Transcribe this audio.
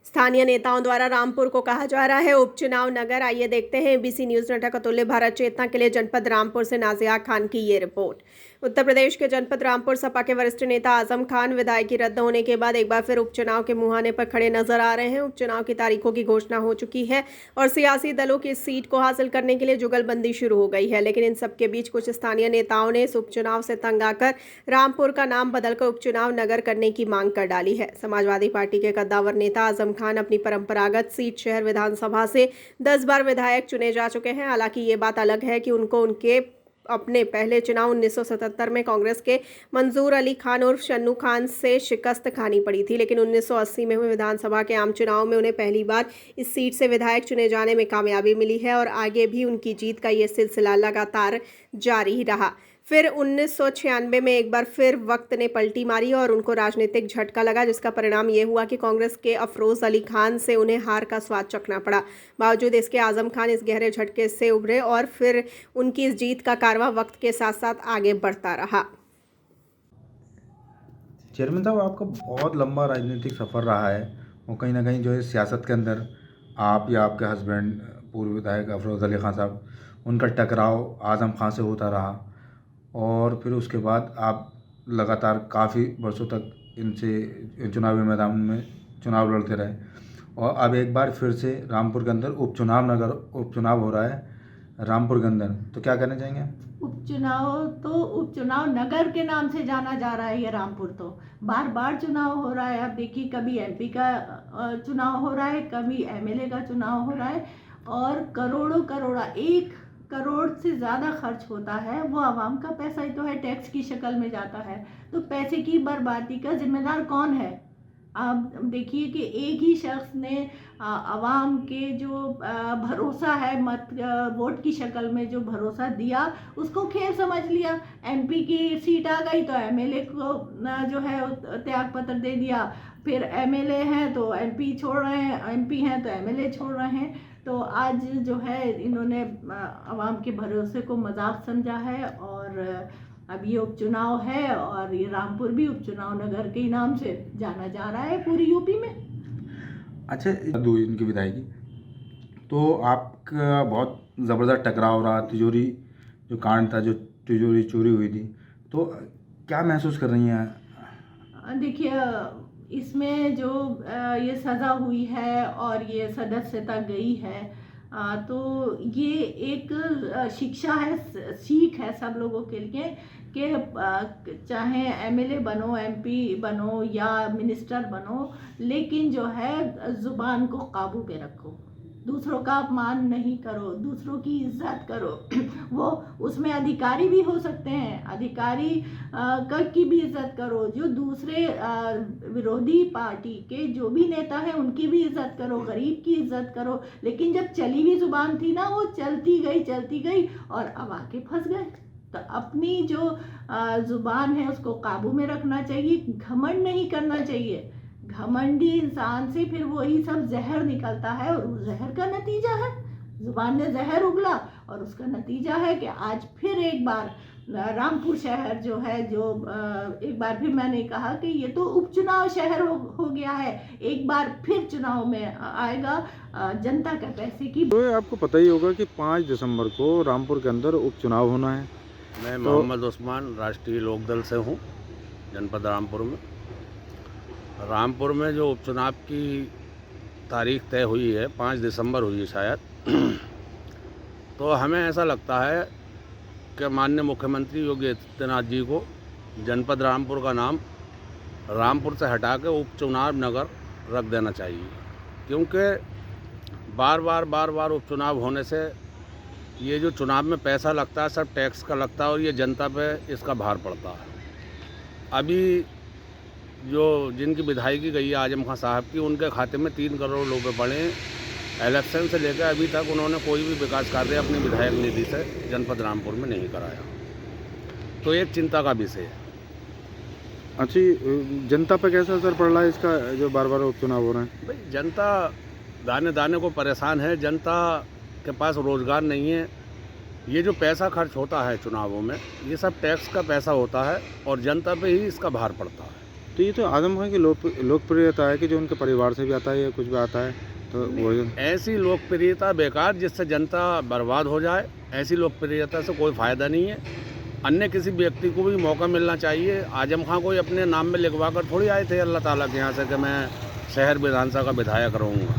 स्थानीय नेताओं द्वारा रामपुर को कहा जा रहा है उपचुनाव नगर। आइए देखते हैं एबीसी न्यूज नेटवर्क अतुल्य भारत चेतना के लिए जनपद रामपुर से नाजिया खान की ये रिपोर्ट। उत्तर प्रदेश के जनपद रामपुर सपा के वरिष्ठ नेता आजम खान विधायकी रद्द होने के बाद एक बार फिर उपचुनाव के मुहाने पर खड़े नजर आ रहे हैं। उपचुनाव की तारीखों की घोषणा हो चुकी है और सियासी दलों की इस सीट को हासिल करने के लिए जुगलबंदी शुरू हो गई है, लेकिन इन सबके बीच कुछ स्थानीय नेताओं ने इस उपचुनाव से तंग आकर रामपुर का नाम बदलकर उपचुनाव नगर करने की मांग कर डाली है। समाजवादी पार्टी के कद्दावर नेता आजम खान अपनी परंपरागत सीट शहर विधानसभा से 10 बार विधायक चुने जा चुके हैं। हालांकि ये बात अलग है कि उनको उनके अपने पहले चुनाव 1977 में कांग्रेस के मंजूर अली खान उर्फ शन्नू खान से शिकस्त खानी पड़ी थी, लेकिन 1980 में हुए विधानसभा के आम चुनाव में उन्हें पहली बार इस सीट से विधायक चुने जाने में कामयाबी मिली है और आगे भी उनकी जीत का ये सिलसिला लगातार जारी रहा। फिर 1996 में एक बार फिर वक्त ने पलटी मारी और उनको राजनीतिक झटका लगा, जिसका परिणाम ये हुआ कि कांग्रेस के अफरोज अली खान से उन्हें हार का स्वाद चखना पड़ा। बावजूद इसके आजम खान इस गहरे झटके से उभरे और फिर उनकी इस जीत का कारवां वक्त के साथ साथ आगे बढ़ता रहा। चेयरमैन साहब, आपका बहुत लंबा राजनीतिक सफ़र रहा है और कहीं ना कहीं जो है सियासत के अंदर आप या आपके हस्बैंड पूर्व विधायक अफरोज़ अली खान साहब, उनका टकराव आज़म खान से होता रहा और फिर उसके बाद आप लगातार काफ़ी वर्षों तक इनसे चुनावी मैदान में चुनाव लड़ते रहे और अब एक बार फिर से रामपुर के अंदर उपचुनाव हो रहा है रामपुर के अंदर, तो क्या कहना चाहेंगे? उपचुनाव नगर के नाम से जाना जा रहा है। ये रामपुर तो बार बार चुनाव हो रहा है। अब देखिए, कभी एमपी का चुनाव हो रहा है, कभी एमएलए का चुनाव हो रहा है और करोड़ों 1 करोड़ से ज़्यादा खर्च होता है। वो आवाम का पैसा ही तो है, टैक्स की शक्ल में जाता है। तो पैसे की बर्बादी का जिम्मेदार कौन है? आप देखिए कि एक ही शख्स ने आवाम के जो भरोसा है, वोट की शक्ल में जो भरोसा दिया, उसको खेल समझ लिया। एमपी की सीट आ गई तो एमएलए को जो है त्याग पत्र दे दिया, फिर एमएलए हैं तो एमपी छोड़ रहे हैं, एमपी हैं तो एमएलए छोड़ रहे हैं। तो आज जो है इन्होंने आवाम के भरोसे को मजाक समझा है और अब ये उपचुनाव है और ये रामपुर भी उपचुनाव नगर के नाम से जाना जा रहा है पूरी यूपी में। अच्छा, इनकी विधायकी तो आपका बहुत ज़बरदस्त टकराव रहा, तिजोरी जो कांड था, जो तिजोरी चोरी हुई थी, तो क्या महसूस कर रही हैं? देखिए, इसमें जो ये सज़ा हुई है और ये सदस्यता गई है, तो ये एक शिक्षा है, सीख है सब लोगों के लिए कि चाहे एमएलए बनो, एमपी बनो या मिनिस्टर बनो, लेकिन जो है ज़ुबान को काबू पे रखो, दूसरों का अपमान नहीं करो, दूसरों की इज्जत करो। वो उसमें अधिकारी भी हो सकते हैं, अधिकारी की भी इज्जत करो, जो दूसरे विरोधी पार्टी के जो भी नेता हैं उनकी भी इज्जत करो, गरीब की इज्जत करो। लेकिन जब चली हुई जुबान थी ना, वो चलती गई और अब आके फंस गए। तो अपनी जो जुबान है उसको काबू में रखना चाहिए, घमंड नहीं करना चाहिए। घमंडी इंसान से फिर वही सब जहर निकलता है और उस जहर का नतीजा है, जुबान में जहर उगला और उसका नतीजा है कि आज फिर एक बार रामपुर शहर जो है, एक बार फिर मैंने कहा कि ये तो उपचुनाव शहर हो गया है। एक बार फिर चुनाव में आएगा जनता के पैसे की। तो आपको पता ही होगा कि 5 दिसंबर को रामपुर के अंदर उपचुनाव होना है। मैं मोहम्मद उस्मान राष्ट्रीय लोकदल से हूँ, जनपद रामपुर में। रामपुर में जो उपचुनाव की तारीख तय हुई है, 5 दिसंबर हुई है शायद, तो हमें ऐसा लगता है कि माननीय मुख्यमंत्री योगी आदित्यनाथ जी को जनपद रामपुर का नाम रामपुर से हटा के उपचुनाव नगर रख देना चाहिए, क्योंकि बार बार उपचुनाव होने से ये जो चुनाव में पैसा लगता है सब टैक्स का लगता है और ये जनता पे इसका भार पड़ता है। अभी जो जिनकी विधायकी गई है आजम खान साहब की, उनके खाते में 3 करोड़ रुपए पड़े हैं। इलेक्शन से लेकर अभी तक उन्होंने कोई भी विकास कार्य अपनी विधायक निधि से जनपद रामपुर में नहीं कराया, तो एक चिंता का विषय है। अच्छी, जनता पे कैसा असर पड़ रहा है इसका, जो बार उपचुनाव हो रहे हैं? भाई, जनता दाने दाने को परेशान है, जनता के पास रोज़गार नहीं है। ये जो पैसा खर्च होता है चुनावों में, ये सब टैक्स का पैसा होता है और जनता पे ही इसका भार पड़ता है। तो ये तो आजम खान की लोकप्रियता है कि जो उनके परिवार से भी आता है या कुछ भी आता है तो वो ऐसी लोकप्रियता बेकार जिससे जनता बर्बाद हो जाए, ऐसी लोकप्रियता से कोई फ़ायदा नहीं है। अन्य किसी व्यक्ति को भी मौका मिलना चाहिए। आजम खां को अपने नाम में लिखवा कर थोड़ी आए थे अल्लाह ताला के यहाँ से कि मैं शहर विधानसभा का विधायक रहूँगा।